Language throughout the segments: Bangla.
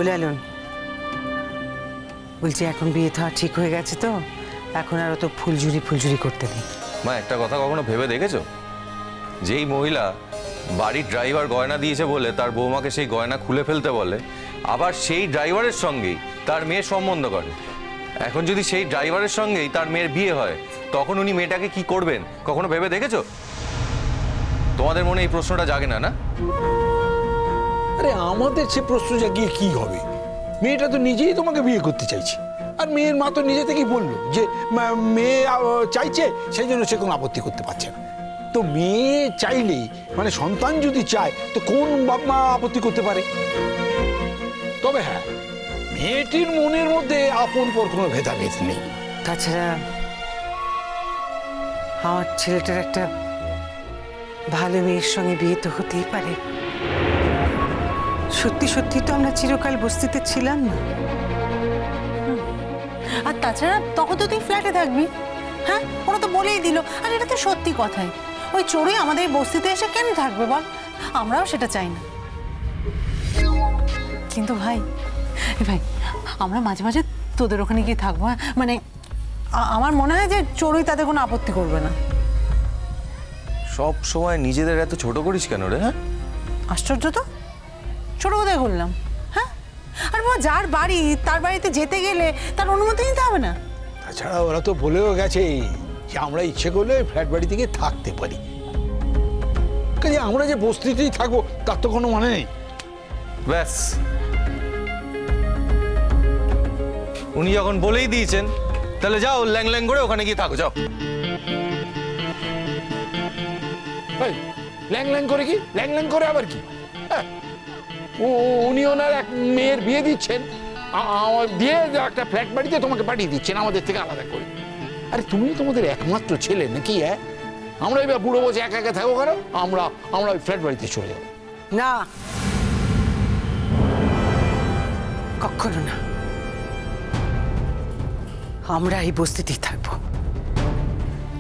লালন, বলছি এখন বিয়ে তো ঠিক হয়ে গেছে, তো এখন আর তো ফুলঝুরি করতে নেই। মা, একটা কথা কখনো ভেবে দেখেছো? যেই মহিলা বাড়ির ড্রাইভার গয়না দিয়েছে বলে তার বৌমাকে সেই গয়না খুলে ফেলতে বলে, আবার সেই ড্রাইভারের সঙ্গেই তার মেয়ের সম্বন্ধ করে। এখন যদি সেই ড্রাইভারের সঙ্গেই তার মেয়ের বিয়ে হয়, তখন উনি মেয়েটাকে কি করবেন কখনো ভেবে দেখেছো? তোমাদের মনে এই প্রশ্নটা জাগে না? না, আরে আমাদের সে প্রশ্ন জাগিয়ে কি হবে? মেয়েটা তো নিজেই তোমাকে বিয়ে করতে চাইছে, আর মেয়ের মা তো নিজে থেকেই বললো যে মেয়ে চাইছে, সেই জন্য সে কোনো আপত্তি করতে পারছে না। তো মেয়ে চাইলেই, মানে সন্তান যদি চায়, তো কোন বাপ মা আপত্তি করতে পারে? তবে হ্যাঁ, মেয়েটির মনের মধ্যে আপন পর কোনো ভেদাভেদ নেই। তাছাড়া আমার ছেলেটার একটা ভালো মেয়ের সঙ্গে বিয়ে তো হতেই পারে। সত্যি সত্যি তো আমরা চিরকাল বস্তিতে ছিলাম না। আর তাছাড়া তখন তো তুই ফ্ল্যাটে থাকবি। হ্যাঁ, ওরা তো বলেই দিল। আর এটা তো সত্যি কথাই, ওই চোরই আমাদের বস্তিতে এসে কেন থাকবে বল? আমরাও সেটা চাই না। কিন্তু ভাই আমরা মাঝে মাঝে তোদের ওখানে গিয়ে থাকবো। মানে আমার মনে হয় যে চোরই তাদের কোনো আপত্তি করবে না। সব সময় নিজেদের এত ছোট করিস কেন রে? হ্যাঁ, আশ্চর্য তো, ছোট কোথায় করলাম? হ্যাঁ, আর বাবা যার বাড়ি তার বাড়িতে যেতে গেলে তার অনুমতি নিতে হবে না? তাছাড়া ওরা তো বলেও গেছে যে আমরা ইচ্ছে করলে ফ্ল্যাট বাড়ি থেকে থাকতে পারি। কাজে আমরা যে বস্তিতেই থাকবো তার তো কোনো মানে নেই। ব্যাস, উনি যখন বলেই দিয়েছেন, তাহলে যাও ল্যাং ল্যাং করে ওখানে গিয়ে থাকো, যাও। ল্যাং ল্যাং করে কি? ল্যাং ল্যাং করে আবার কি? উনি ওনার এক মেয়ের বিয়ে দিচ্ছেন, দিয়ে একটা ফ্ল্যাট বাড়িতে তোমাকে পাঠিয়ে দিচ্ছেন আমাদের থেকে আলাদা করে। আরে তুমি তোমাদের একমাত্র ছেলে নাকি? হ্যাঁ, আমরা এবার বুড়ো বসে একা একা থাকবো কেন? আমরা ওই ফ্ল্যাট বাড়িতে চলে যাবো। না, কখনো না। আমরা এই বস্তিতেই থাকবো,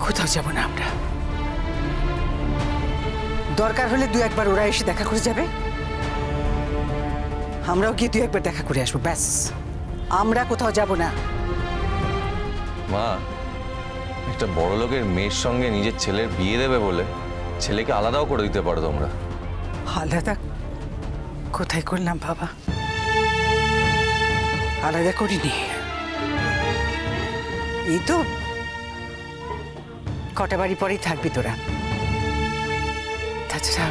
কোথাও যাব না আমরা। দরকার হলে দু একবার ওরা এসে দেখা করে যাবে, আমরাও গিয়ে দু একবার দেখা করে আসবো, ব্যাস। আমরা কোথাও যাব না। মা, একটা বড় লোকের মেয়ের সঙ্গে নিজের ছেলের বিয়ে দেবে বলে ছেলেকে আলাদাও করে দিতে পারো তোমরা। আলাদা কোথায় করলাম বাবা? আলাদা করিনি। এই তো কটা বাড়ি পরেই থাকবি তোরা। তাছাড়া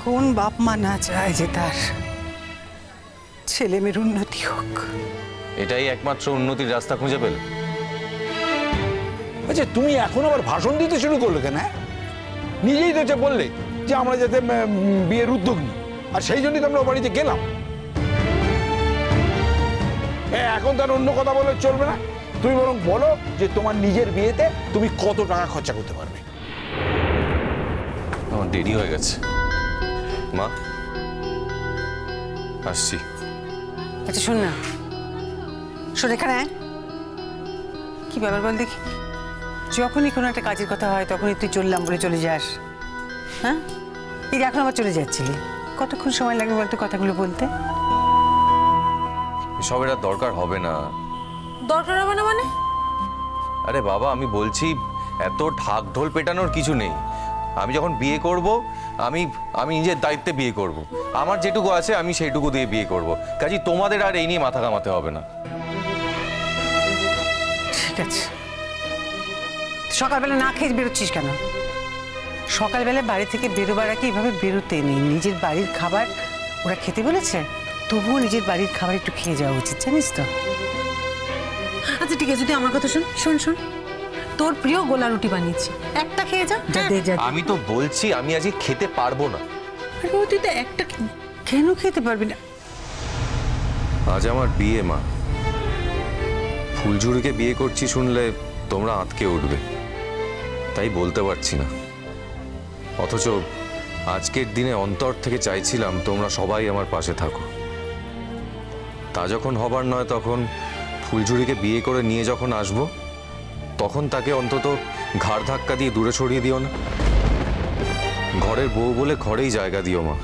কোন বাপ মা না চায় যে তার ছেলে মেয়ের উন্নতি হোক? এটাই একমাত্র উন্নতির রাস্তা খুঁজে পেলে। আচ্ছা, তুমি এখন আবার ভাষণ দিতে শুরু করলে কেন? নিজেই তো বললে যে আমরা যাতে বিয়ের উদ্যোগ নিই, আর সেই জন্যই তো আমরা ও বাড়িতে গেলাম। এখন তার অন্য কথা বলে চলবে না। তুমি বরং বলো যে তোমার নিজের বিয়েতে তুমি কত টাকা খরচা করতে পারবে। আমার দেরি হয়ে গেছে মা, আসছি। আচ্ছা শোন না, শোন এখানে। কি ব্যাপার বল দেখি? যখনই কোনো একটা কাজের কথা হয় তখনই তুই চললাম বলে চলে যাস। হ্যাঁ, এই এখন আবার চলে যাচ্ছিলি। কতক্ষণ সময় লাগবে বলতো কথাগুলো বলতে? এসবের আর দরকার হবে না। দরকার হবে না মানে? আরে বাবা, আমি বলছি এত ঢাক ঢোল পেটানোর কিছু নেই। আমি যখন বিয়ে করব, আমি নিজের দায়িত্বে বিয়ে করব। আমার যেটুকু আছে আমি সেইটুকু দিয়ে বিয়ে করব। কাজেই তোমাদের আর এই নিয়ে মাথা ঘামাতে হবে না। ঠিক আছে। সকালবেলা না খেয়ে বেরোচ্ছিস কেন? সকালবেলা বাড়ি থেকে বেরোবার আগে এভাবে বেরোতে নেই। নিজের বাড়ির খাবার ওরা খেতে বলেছে, তবুও নিজের বাড়ির খাবার একটু খেয়ে যাওয়া উচিত, জানিস তো? আচ্ছা ঠিক আছে, তুই আমার কথা শোন শোন শোন। তোর প্রিয় গোলা রুটি বানিয়েছি, একটা খেয়ে যা। আমি তো বলছি আমি আজকে খেতে পারবো না। আরে তুই তো একটা কেন খেতে পারবি না? আজ আমার বিয়ে মা। ফুলঝুরিকে বিয়ে করছি শুনলে তোমরা আঁতকে উঠবে, তাই বলতে পারছি না। অথচ আজকের দিনে অন্তর থেকে চাইছিলাম তোমরা সবাই আমার পাশে থাকো। তা যখন হবার নয়, তখন ফুলঝুরিকে বিয়ে করে নিয়ে যখন আসবো, তখন তাকে অন্তত ঘাড় ধাক্কা দিয়ে দূরে সরিয়ে দিও না। ঘরের বউ বলে ঘরেই জায়গা দিও মা।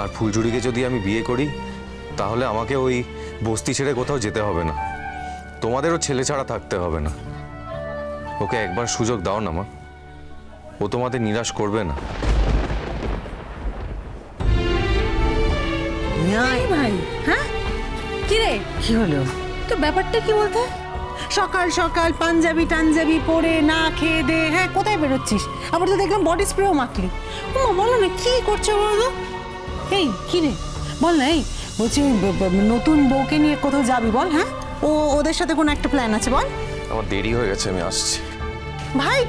আর ফুলঝুরিকে যদি আমি বিয়ে করি তাহলে আমাকে ওই বস্তি ছেড়ে কোথাও যেতে হবে না, তোমাদেরও ছেলে ছাড়া থাকতে হবে না। ওকে একবার সুযোগ দাও না মা, ও তোমাদের নিরাশ করবে না। ভাই হ্যাঁ কি রে, কি হলো? তো ব্যাপারটা কি বলতে? সকাল সকাল পাঞ্জাবি টাঞ্জাবি পরে না খেয়ে দে, হ্যাঁ কোথায় বেরোচ্ছিস? আবার তো দেখলাম বডি স্প্রেও মাখলি। ও বলো না কি করছো বলো? এই কি রে বল না, এই বলছি নতুন বউকে নিয়ে কোথাও যাবি বল? হ্যাঁ ওদের সাথে কোনো একটা প্ল্যান আছে বল? আমার দেরি হয়ে গেছে, আমি আসছি। ভাই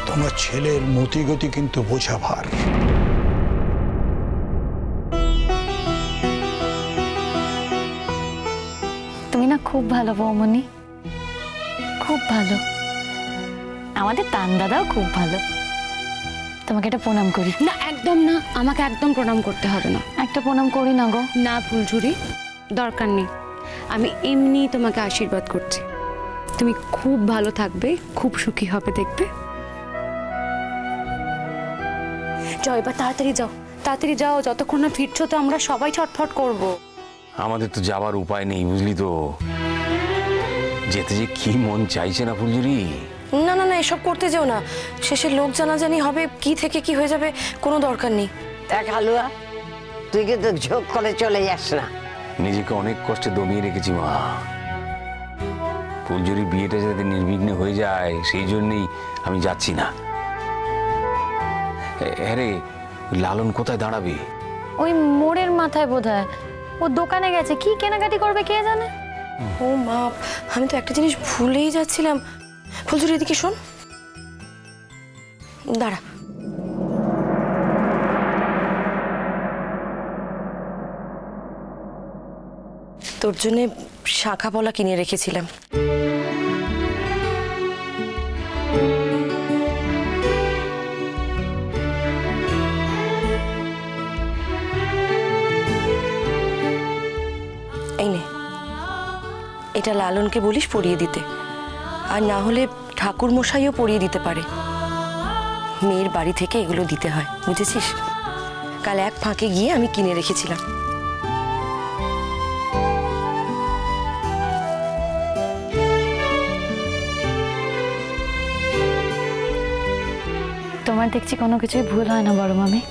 তোমার ছেলের মতিগতি কিন্তু বোঝা ভার। তুমি না খুব ভালো বৌমনি, খুব ভালো। আমাদের তান দাদাও খুব ভালো। তোমাকে একটা প্রণাম করি। না একদম না, আমাকে একদম প্রণাম করতে হবে না। একটা প্রণাম করি না গো। না ফুলঝুরি, দরকার নেই। আমি এমনি তোমাকে আশীর্বাদ করছি। তুমি খুব ভালো থাকবে, খুব সুখী হবে দেখবে। যাও এবার তাড়াতাড়ি যাও, তাড়াতাড়ি যাও। যতক্ষণ না ফিরছো তো আমরা সবাই ছটফট করব। আমাদের তো যাবার উপায় নেই বুঝলি তো, যেতে যে কি মন চাইছে না ফুলঝুরি। না না না, এসব করতে যেও না। শেষে লোক জানাজানি হবে, কি থেকে কি হয়ে যাবে, কোনো দরকার নেই। দেখ হালুয়া, তুই কিন্তু ঝোঁক করে চলে যাস না। নিজেকে অনেক কষ্টে দমিয়ে রেখেছি মা। ফুলঝুরির বিয়েটা যাতে নির্বিঘ্নে হয়ে যায় সেই জন্যই আমি যাচ্ছি না। হ্যাঁ রে, লালন কোথায় দাঁড়াবে? ওই মোড়ের মাথায় বোধহয় ও দোকানে গেছে, কি কেনাকাটি করবে কে জানে। ও মা, আমি তো একটা জিনিস ভুলেই যাচ্ছিলাম। ফুলঝুরি এদিকে শোন, দাঁড়া। তোর জন্যে শাখা পলা কিনে রেখেছিলাম। এই নে, এটা লালনকে বলিস পরিয়ে দিতে, আর না হলে ঠাকুর মশাইও পরিয়ে দিতে পারে। মেয়ের বাড়ি থেকে এগুলো দিতে হয়, বুঝেছিস? কাল এক ফাঁকে গিয়ে আমি কিনে রেখেছিলাম। তোমার দেখছি কোনো কিছুই ভুল হয় না বড় মামি।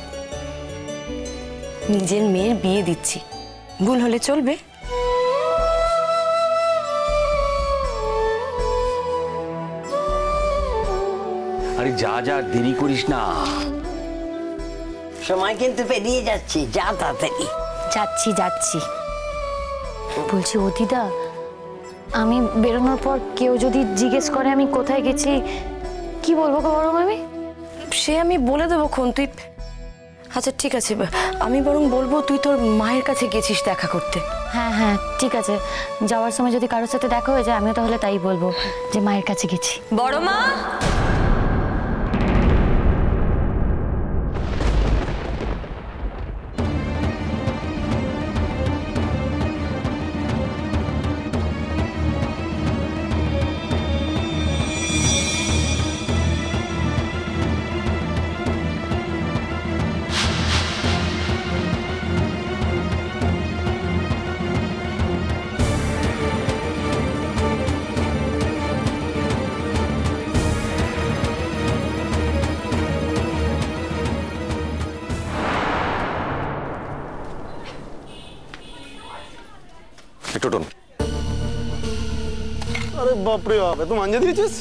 নিজের মেয়ের বিয়ে দিচ্ছি, ভুল হলে চলবে? আরে যা যা, দেরি করিস না। সময় কিন্তু পেরিয়ে যাচ্ছি, যা তাড়াতাড়ি। যাচ্ছি যাচ্ছি। বলছি ও দিদা, আমি বেরোনোর পর কেউ যদি জিজ্ঞেস করে আমি কোথায় গেছি, কি বলবো গো বড় মামি? সে আমি বলে দেবো খন। তুই আচ্ছা ঠিক আছে, আমি বরং বলবো তুই তোর মায়ের কাছে গেছিস দেখা করতে। হ্যাঁ হ্যাঁ ঠিক আছে, যাওয়ার সময় যদি কারোর সাথে দেখা হয়ে যায় আমিও তাহলে তাই বলবো যে মায়ের কাছে গেছি। বড় মা, টোটন, আরে বাপরে বাপ, এত মাঞ্জা দিয়েছিস?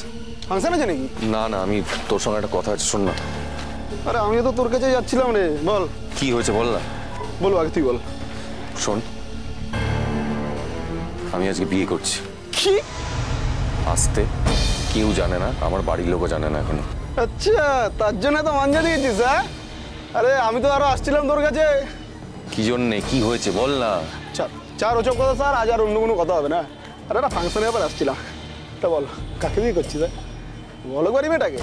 ফাংশন আছে নাকি? না না, আমি তোর সঙ্গে একটা কথা আছে, শোন না। আরে আমিও তো তোর কাছে যাচ্ছিলাম রে, বল কি হয়েছে বল না। বল আগে তুই বল। শোন, আমি আজকে বিয়ে করছি। কি? আসতে কেউ জানে না, আমার বাড়ির লোকও জানে না এখনো। আচ্ছা, তার জন্য তো মাঞ্জা দিয়েছিস? হ্যাঁ, আরে আমি তো আরো আসছিলাম তোর কাছে। কি জন্যে, কি হয়েছে বল না। চার ওসব কথা স্যার, আজ আর অন্য কোনো কথা হবে না। আরে একটা ফাংশনে ব্যাপার আসছিলাম। তা বল, কাকে বিয়ে করছিস? বলো পারি মেয়েটাকে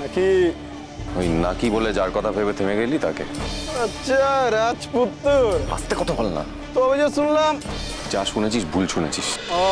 নাকি? ওই নাকি বলে যার কথা ভেবে থেমে গেলি তাকে। আচ্ছা, রাজপুত্র। আস্তে কথা বল না। তো আমি যে শুনলাম। যা শুনেছিস ভুল শুনেছিস। ও